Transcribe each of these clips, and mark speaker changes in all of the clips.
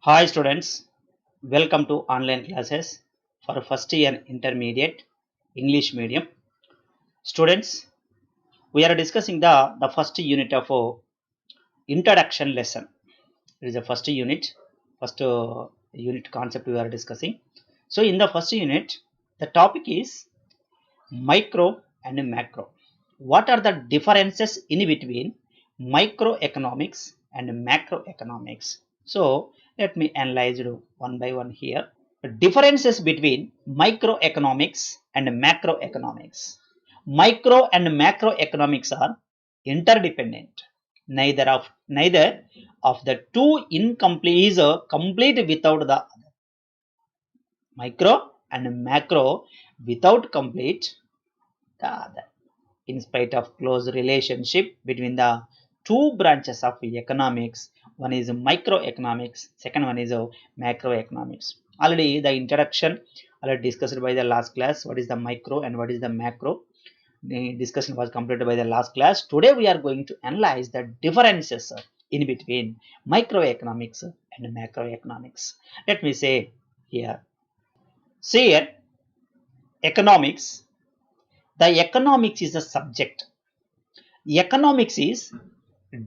Speaker 1: Hi students, welcome to online classes for first year intermediate English medium. Students, we are discussing the first unit of introduction lesson. It is the first unit concept we are discussing. So in the first unit, the topic is micro and macro. What are the differences in between microeconomics and macroeconomics? So let me analyze it one by one here. Differences between microeconomics and macroeconomics. Micro and macroeconomics are interdependent. Neither of the two incomplete is complete without the other. Micro and macro without complete the other. In spite of close relationship between the two branches of economics, one is microeconomics, second one is macroeconomics. Already the introduction already discussed by the last class, what is the micro and what is the macro. The discussion was completed by the last class. Today we are going to analyze the differences in between microeconomics and macroeconomics. Let me say here, see here, economics. The economics is a subject. Economics is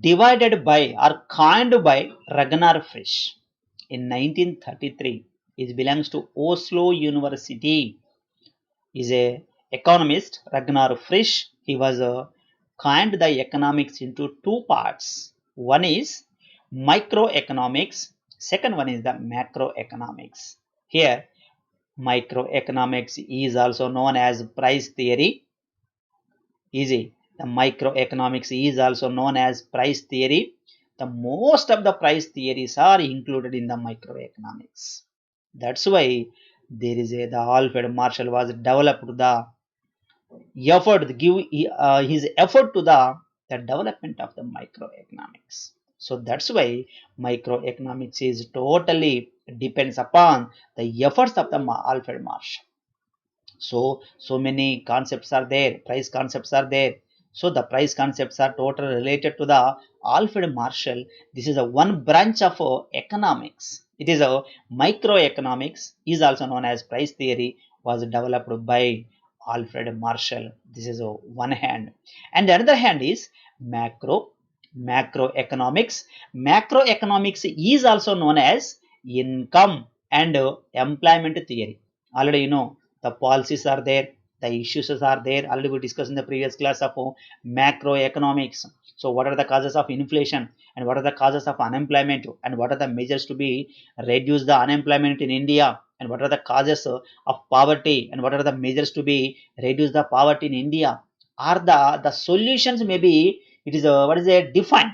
Speaker 1: divided by or coined by Ragnar Frisch in 1933. It belongs to Oslo University. Is a economist. Ragnar Frisch. He was coined the economics into two parts. One is microeconomics. Second one is the macroeconomics. Here, microeconomics is also known as price theory. Easy. The microeconomics is also known as price theory. The most of the price theories are included in the microeconomics. That's why there is the Alfred Marshall was developed the effort to give his effort to the development of the microeconomics. So that's why microeconomics is totally depends upon the efforts of the Alfred Marshall. So many concepts are there, price concepts are there. So the price concepts are totally related to the Alfred Marshall. This is a one branch of economics. It is a microeconomics, is also known as price theory, was developed by Alfred Marshall. This is a one hand, and the other hand is macroeconomics. Macroeconomics is also known as income and employment theory. Already you know the policies are there, the issues are there. Already we discussed in the previous class of macroeconomics. So what are the causes of inflation and what are the causes of unemployment and what are the measures to be reduce the unemployment in India and what are the causes of poverty and what are the measures to be reduce the poverty in India. Are the solutions maybe it is what is it defined.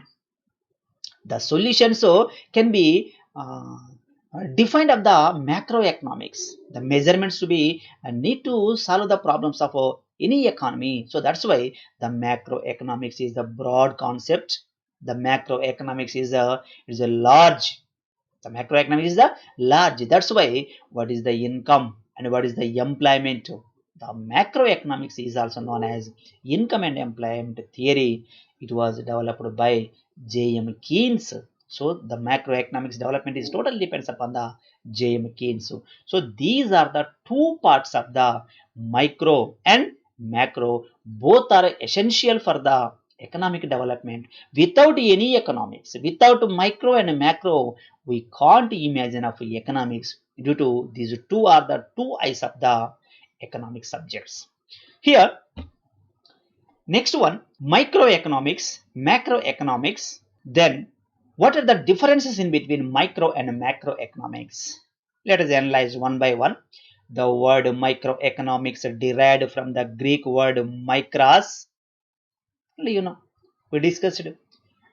Speaker 1: The solutions can be defined of the macroeconomics. The measurements to be need to solve the problems of any economy. So that's why the macroeconomics is the broad concept. The macroeconomics is a large. The macroeconomics is the large. That's why what is the income and what is the employment. The macroeconomics is also known as income and employment theory. It was developed by J.M. Keynes. So the macroeconomics development is totally depends upon the J.M. Keynes. So these are the two parts of the micro and macro. Both are essential for the economic development. Without any economics, without micro and macro, we can't imagine of economics due to these two are the two eyes of the economic subjects. Here, next one, microeconomics, macroeconomics. Then, what are the differences in between micro and macroeconomics? Let us analyze one by one. The word microeconomics derived from the Greek word micros. You know, we discussed it.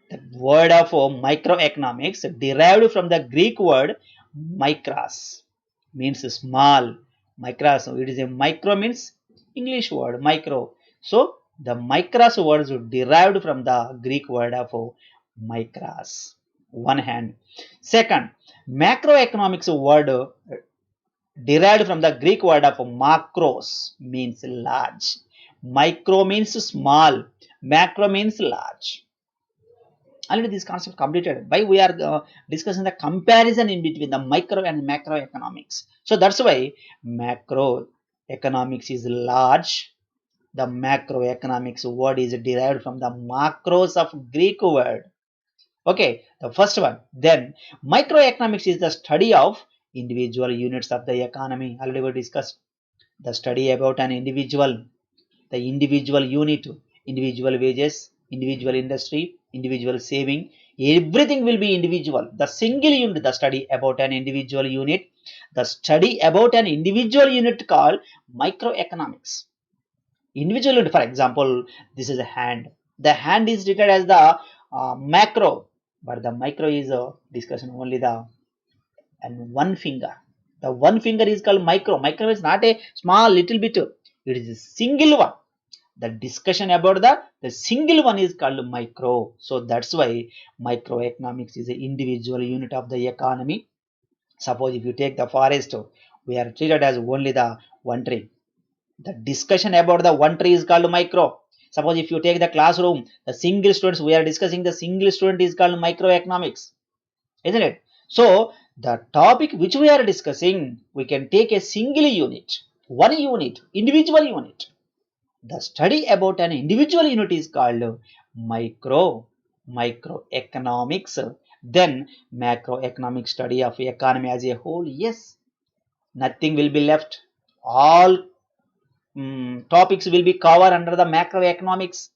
Speaker 1: The word of microeconomics derived from the Greek word micros, means small. Micros, it is a micro means English word micro. So the micros words derived from the Greek word of micros. One hand. Second, macroeconomics word derived from the Greek word of macros, means large. Micro means small, macro means large. Already this concept completed. Why we are discussing the comparison in between the micro and macroeconomics. So that's why macroeconomics is large. The macroeconomics word is derived from the macros of Greek word. Okay, the first one. Then microeconomics is the study of individual units of the economy. Already we discussed the study about an individual, the individual unit, individual wages, individual industry, individual saving, everything will be individual. The single unit, the study about an individual unit, the study about an individual unit called microeconomics. Individual unit, for example, this is a hand. The hand is treated as the macro, but the micro is a discussion only the and one finger. The one finger is called micro. Micro is not a small little bit, it is a single one. The discussion about the single one is called micro. So that's why microeconomics is an individual unit of the economy. Suppose if you take the forest, we are treated as only the one tree. The discussion about the one tree is called micro. Suppose if you take the classroom, the single students, we are discussing the single student is called microeconomics, isn't it? So the topic which we are discussing, we can take a single unit, one unit, individual unit. The study about an individual unit is called microeconomics. Then macroeconomic study of economy as a whole. Yes, nothing will be left. All topics will be covered under the macroeconomics,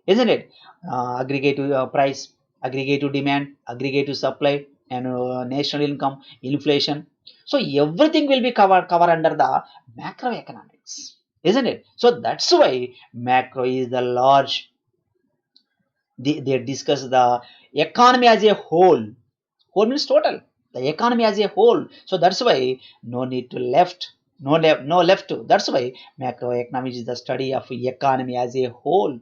Speaker 1: isn't it? Aggregative price, aggregative demand, aggregative supply, and national income, inflation. So everything will be covered under the macroeconomics, isn't it? So that's why macro is the large. They discuss the economy as a whole. Whole means total. The economy as a whole. So that's why no need to left. No left. That's why macroeconomics is the study of economy as a whole.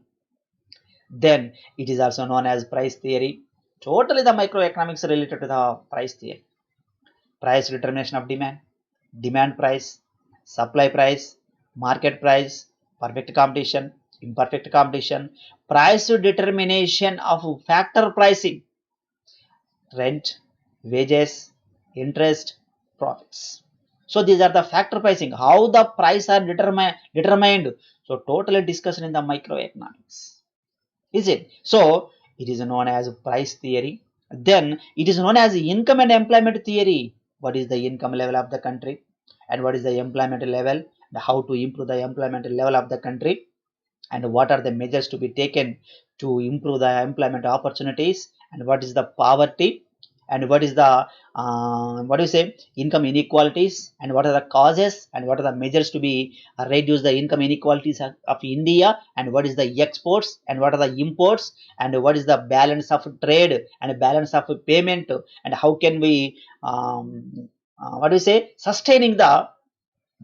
Speaker 1: Then it is also known as price theory. Totally the microeconomics related to the price theory. Price determination of demand, demand price, supply price, market price, perfect competition, imperfect competition, price determination of factor pricing, rent, wages, interest, profits. So these are the factor pricing, how the price are determined. So totally discussion in the microeconomics, is it? So it is known as price theory. Then it is known as income and employment theory. What is the income level of the country and what is the employment level, and how to improve the employment level of the country, and what are the measures to be taken to improve the employment opportunities, and what is the poverty, and what is the what do you say, income inequalities, and what are the causes, and what are the measures to be reduce the income inequalities of India, and what is the exports and what are the imports, and what is the balance of trade and balance of payment, and how can we what do you say, sustaining the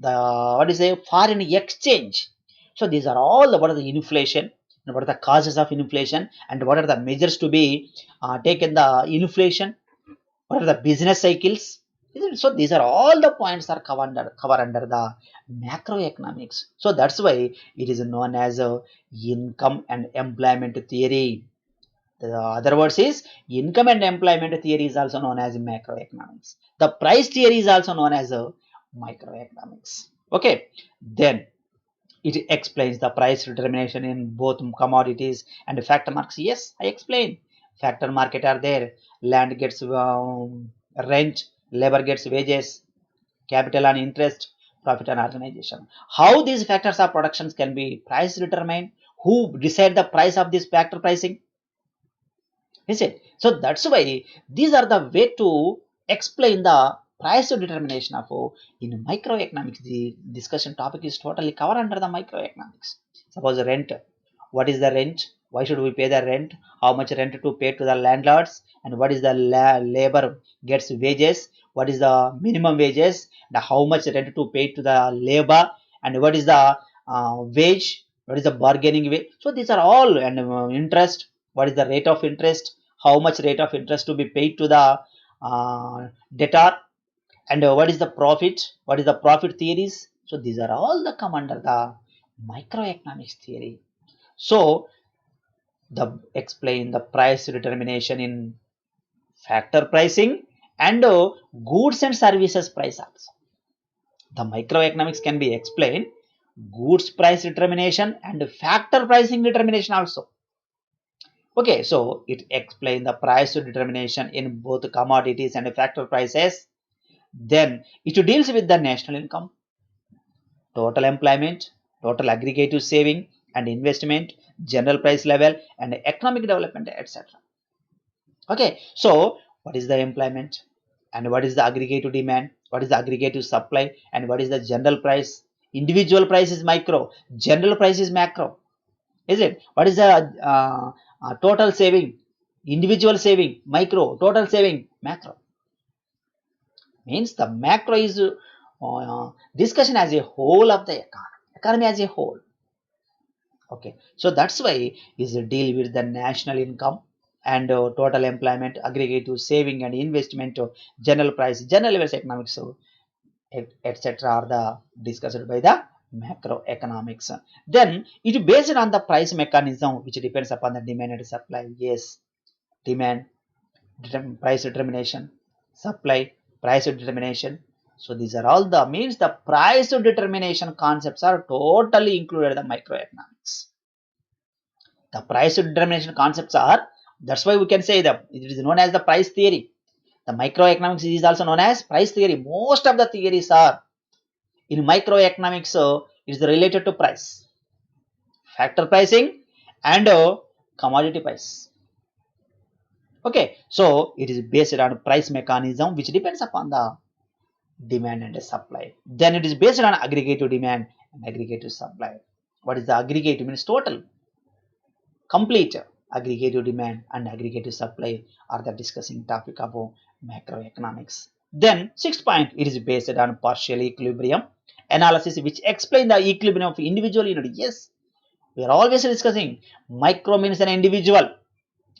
Speaker 1: what do you say, foreign exchange. So these are all the, what are the inflation, and what are the causes of inflation, and what are the measures to be taken the inflation, what are the business cycles. So these are all the points are covered under the macroeconomics. So that's why it is known as income and employment theory. The other words is income and employment theory is also known as macroeconomics. The price theory is also known as microeconomics. Okay, then it explains the price determination in both commodities and factor markets. Yes, I explained. Factor market are there. Land gets rent, labor gets wages, capital and interest, profit and organization. How these factors of productions can be price determined? Who decide the price of this factor pricing? Is it? So that's why these are the way to explain the price determination of in microeconomics. The discussion topic is totally covered under the microeconomics. Suppose rent. What is the rent? Why should we pay the rent? How much rent to pay to the landlords? And what is the labor gets wages? What is the minimum wages? And how much rent to pay to the labor? And what is the wage? What is the bargaining wage? So these are all, and interest. What is the rate of interest, how much rate of interest to be paid to the debtor, and what is the profit, what is the profit theories. So these are all the come under the microeconomics theory. So the explain the price determination in factor pricing and goods and services price also. The microeconomics can be explained goods price determination and factor pricing determination also. Okay, so it explains the price determination in both commodities and factor prices. Then it deals with the national income, total employment, total aggregative saving and investment, general price level and economic development, etc. Okay, so what is the employment and what is the aggregative demand, what is the aggregative supply and what is the general price? Individual price is micro, general price is macro, is it? What is the total saving? Individual saving micro, total saving macro. Means the macro is discussion as a whole of the economy as a whole. Okay, so that's why is a deal with the national income and total employment, aggregative saving and investment, general price, general levels economics, so etc. are the discussed by the macroeconomics. Then it based on the price mechanism which depends upon the demand and supply. Yes, demand, price determination, supply, price determination. So these are all the means the price determination concepts are totally included in the microeconomics. The price determination concepts are, that's why we can say that it is known as the price theory. The microeconomics is also known as price theory. Most of the theories are in microeconomics, it is related to price, factor pricing and commodity price. Okay, so it is based on price mechanism which depends upon the demand and the supply. Then it is based on aggregative demand and aggregative supply. What is the aggregative? Means total, complete aggregative demand and aggregative supply are the discussing topic of macroeconomics. Then sixth point, it is based on partial equilibrium analysis which explain the equilibrium of individual unit. Yes, we are always discussing micro means an individual.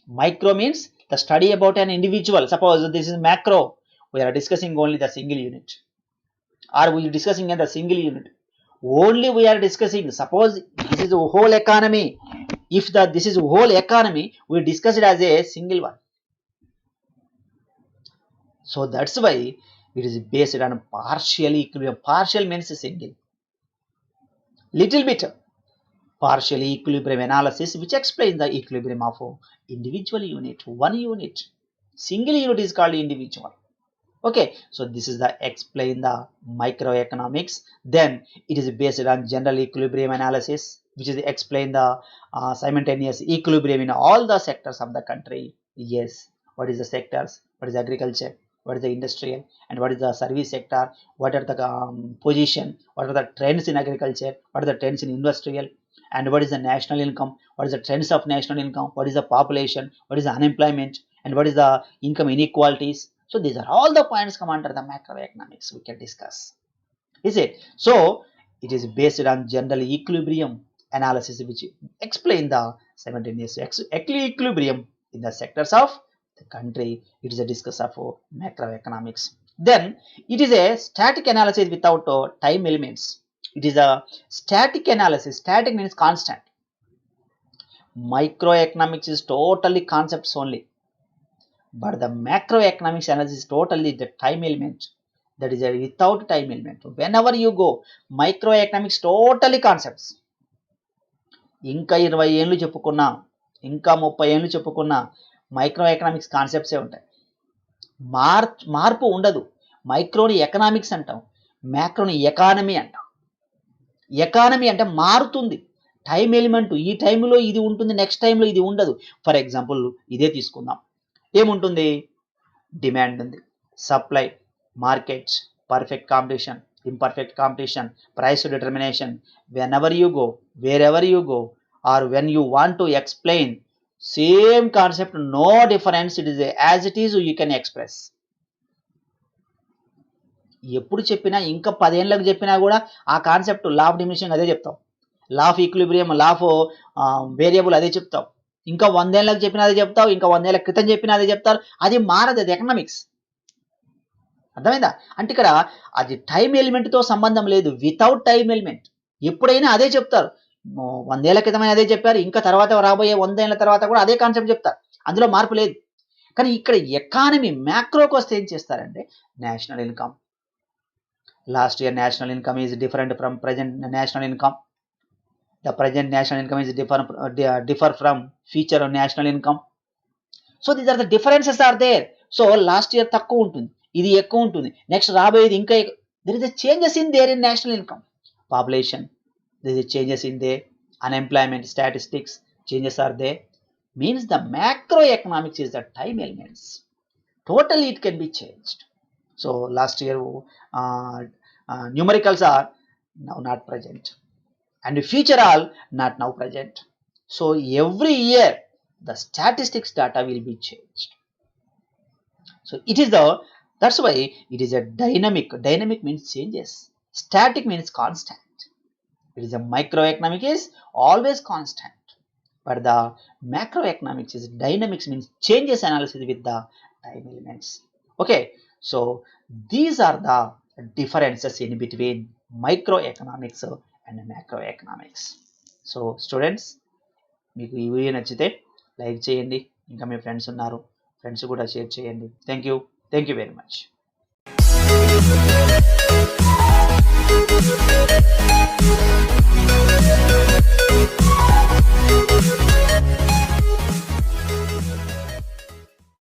Speaker 1: Micro means the study about an individual. Suppose this is macro, we are discussing only the single unit, or we are discussing in the single unit only. We are discussing, suppose this is a whole economy, if this is a whole economy, we discuss it as a single one. So that's why it is based on partial equilibrium. Partial means single, little bit partial equilibrium analysis which explains the equilibrium of individual unit, one unit. Single unit is called individual. Okay, so this is the explain the microeconomics. Then it is based on general equilibrium analysis which is explain the simultaneous equilibrium in all the sectors of the country. Yes, what is the sectors? What is agriculture, what is the industrial and what is the service sector? What are the position, what are the trends in agriculture, what are the trends in industrial, and what is the national income, what is the trends of national income, what is the population, what is the unemployment and what is the income inequalities. So these are all the points come under the macroeconomics we can discuss, is it? So it is based on general equilibrium analysis which explain the simultaneous equilibrium in the sectors of the country. It is a discuss of macroeconomics. Then it is a static analysis without time elements. It is a static analysis. Static means constant. Microeconomics is totally concepts only, but the macroeconomics analysis is totally the time element. That is a without time element. Whenever you go, microeconomics totally concepts. ఇంకా 20 ఏళ్ళు చెప్పుకున్నా, ఇంకా 30 ఏళ్ళు చెప్పుకున్నా microeconomics కాన్సెప్ట్సే ఉంటాయి. మార్పు ఉండదు. Macaroni economics అంటాం, మ్యాక్రోని ఎకానమీ అంటాం. ఎకానమీ అంటే మారుతుంది, టైం ఎలిమెంట్. ఈ టైంలో ఇది ఉంటుంది, నెక్స్ట్ టైంలో ఇది ఉండదు. ఫర్ ఎగ్జాంపుల్ ఇదే తీసుకుందాం. ఏముంటుంది? డిమాండ్ ఉంది, supply, markets, perfect competition, imperfect competition, price determination. Whenever you go, wherever you go, or when you want to explain same concept, no difference, it is as it is you can express. ఎప్పుడు చెప్పినా ఇంకా 10 ఏళ్ళకి చెప్పినా కూడా ఆ concept law of diminishing అదే చెప్తాం, law of equilibrium, law of variable అదే చెప్తాం. ఇంకా 100 ఏళ్ళకి చెప్పినా అదే చెప్తావు, ఇంకా 100 ఏళ్ళ క్రితం చెప్పినా అదే చెప్తారు. అది మారదు, అది ఎకనామిక్స్. అర్థమైందా? అంటే ఇక్కడ అది టైం ఎలిమెంట్తో సంబంధం లేదు, వితౌట్ టైం ఎలిమెంట్ ఎప్పుడైనా అదే చెప్తారు. 100 ఏళ్ల క్రితమైన అదే చెప్పారు. ఇంకా తర్వాత రాబోయే 100 ఏళ్ల తర్వాత కూడా అదే కాన్సెప్ట్ చెప్తారు. అందులో మార్పు లేదు. కానీ ఇక్కడ ఎకానమీ మ్యాక్రోకి వస్తే ఏం చేస్తారంటే national income. Last year national income is different from present national income. The present national income is differ from future national income. So these are the differences are there. So last year తక్కువ ఉంటుంది, ఇది ఎక్కువ ఉంటుంది, next రాబోయేది ఇంకా there is a changes in there in national income. Population, there is a changes in there. Unemployment statistics changes are there. Means the macroeconomics is the time elements. Totally it can be changed. So last year numericals are now not present, and the future all not now present. So every year the statistics data will be changed. So it is that's why it is a dynamic means changes, static means constant. It is a microeconomic is always constant, but the macroeconomics is dynamics means changes analysis with the time elements. Okay, so these are the differences in between microeconomics and macroeconomics. So students, మీకు ఈ video నచ్చితే like చేయండి, ఇంకా మీ friends ఉన్నారు, friends కూడా share చేయండి. Thank you very much.